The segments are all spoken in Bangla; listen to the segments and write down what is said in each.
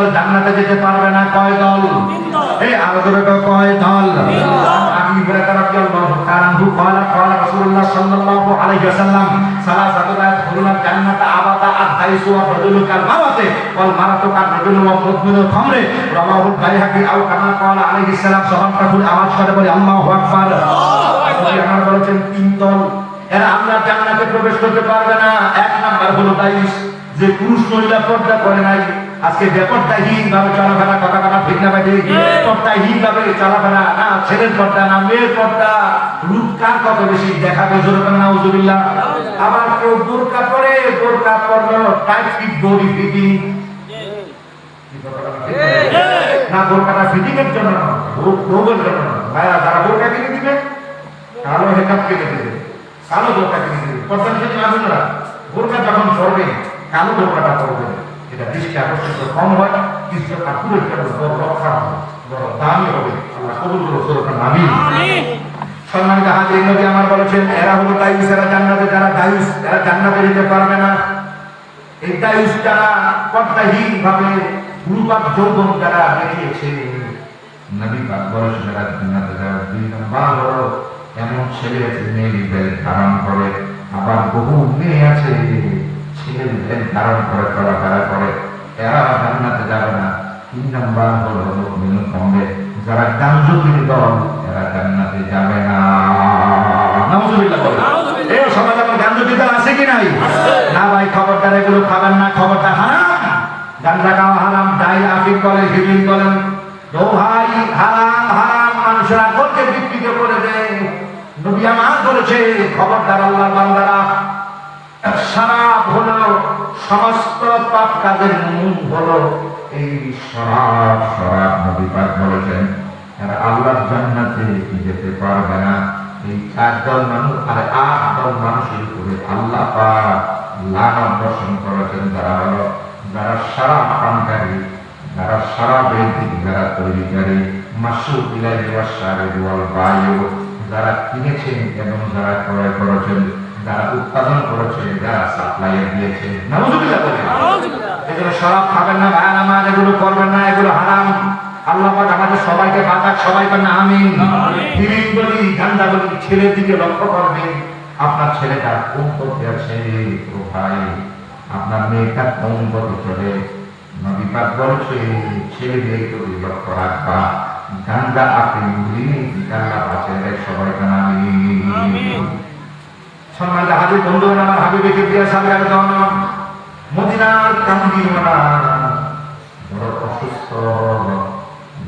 দল জান্নাতে যেতে পারবে না। কয় দল? এই আরো ধরে কয় দল? আবু হুরায়রা রাদিয়াল্লাহু তাআলা আনহু قال قال رسول الله صلى الله عليه وسلم ثلاثه لا يدخلون الجنه ابدا الحيث والرجل كالمرأة والمرأة كالرجل والمدمن الخمر رواه البيهقي او كما قال عليه السلام সবার কাছে আওয়াজ করে বলি আল্লাহু আকবার। আমার বলেছেন তিন দল এরা আল্লাহর জান্নাতে প্রবেশ করতে পারবে না। এক নাম্বার হলো দাইস, যে পুরুষ মহিলা পর্দা করে নাই, আজকে বেপরদাহীন ভাবে চলাফেরা, কথা কথা ঠিক না ভাই? পর্দাহীন ভাবে চলাফেরা, না ছেলের পর্দা না মেয়ের পর্দা, রূপ কার কত বেশি দেখাবে জোরে নাউজুবিল্লাহ। আবার কেউ বোরকা পরে, বোরকা পরলো টাইট ফিট বডি ফিটিং, না বোরকাটা ফিটিং এর জন্য না, রোগের জন্য না। ভাইয়া যারা বোরকা কিনে দিবে, কালো হেকাপ কিনে দিবে, কালো বোরকা কিনে দিবে, পর্দা থেকে না বোরকা যখন পরবে কালো বোরকাটা পরবে, এটা দৃষ্টি আকর্ষিত কম হয়, দৃষ্টি ঠাকুরের জন্য বড় রক্ষা হবে, বড় দামি হবে। আল্লাহ কবুল করুন, সুবহান আমিন। সম্মানিত হাজিরিন, নবী আমার বলেছেন এরা হলো দায়ুস, এরা জান্নাতে, যারা দায়ুস এরা জান্নাতে যেতে পারবে না। এই দায়ুস যারা পর্দাহীন ভাবে রূপার যৌবন যারা দেখিয়েছে, নবী পাক বলেছেন এরা জান্নাতে যাবে। দুই নম্বর হলো এমন ছেলে আছে মেয়েদের ধারণ করে, আবার বহু মেয়ে আছে ছেলেদের ধারণ করে চলাফেরা করে, এরা জান্নাতে যাবে না। তিন নম্বর হলো মুমিনুল কমবে, যারা গাঞ্জুকির দল, এরা জান্নাতে যাবে না। নাউজুবিল্লাহ বলেন। এই সমাজে আমার গাঞ্জুকির দল আছে কি নাই? না ভাই, খবরদার এগুলো খাবেন না, খবরদার হারাম। গাঞ্জা খাওয়া হারাম, ডাই আফিম বলেন, হিবিন বলেন, দোহাই হারাম, হারাম মানুষরা করতে বিকৃত করে দেয়। নবী আমার বলেছে খবরদার আল্লাহর বান্দারা, শরাব হলো সমস্ত পাপ কাজের মূল হলো এই শরাব। শরাব নবী পাক বলেছেন এরা আল্লাহর জান্নাতে যেতে পারবে না। এই 4 দল মানুষ আর 8 দল মানুষের উপরে আল্লাহ পাক লানত বর্ষণ করেছেন। যারা শরাব পানকারী, যারা শরাবের দিক যারা তৈরিকারী, মাসুক ইলাইহি ওয়াশারিবু ওয়াল বায়ু, যারা কিনেছেন এবং যারা ক্রয় করেছেন, যারা উৎপাদন করেছে, যারা সাপ্লাই দিয়েছে, নাউজুবিল্লাহ বলেন। এগুলো শরাব খাবেন না ভাই আমার, এগুলো করবেন না, এগুলো হারাম। আল্লাহ পাক আমাদের সবাইকে বাঁচাক, সবাই বলেন আমিন। হিরিন বলি, গান্দা বলি, ছেলের দিকে লক্ষ্য করবেন। আপনার ছেলেটা কোন পথে আছে ও ভাই, আপনার মেয়েটা কোন পথে চলে, নবী পাক বলেছে ছেলে দিকে লক্ষ্য রাখবা। গান্দা আপনি গান্দা আছে, সবাই বলেন আমিন। সম্মানিত হাজির বন্ধুগণ, আমার হাবিবকে দিয়ে সালাম জানান। মদিনার কামদিওয়ালা বড় অসুস্থ,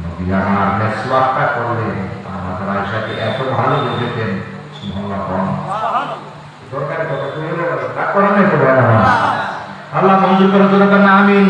নবী আমার মেসওয়াকটা করলেন, আমাদের আয়েশাকে এত ভালো বুঝতেন, সুবহানাল্লাহ। দরকার কথা কইলে রাগ করা নাই তো, আল্লাহ মঞ্জুর করে আমিন।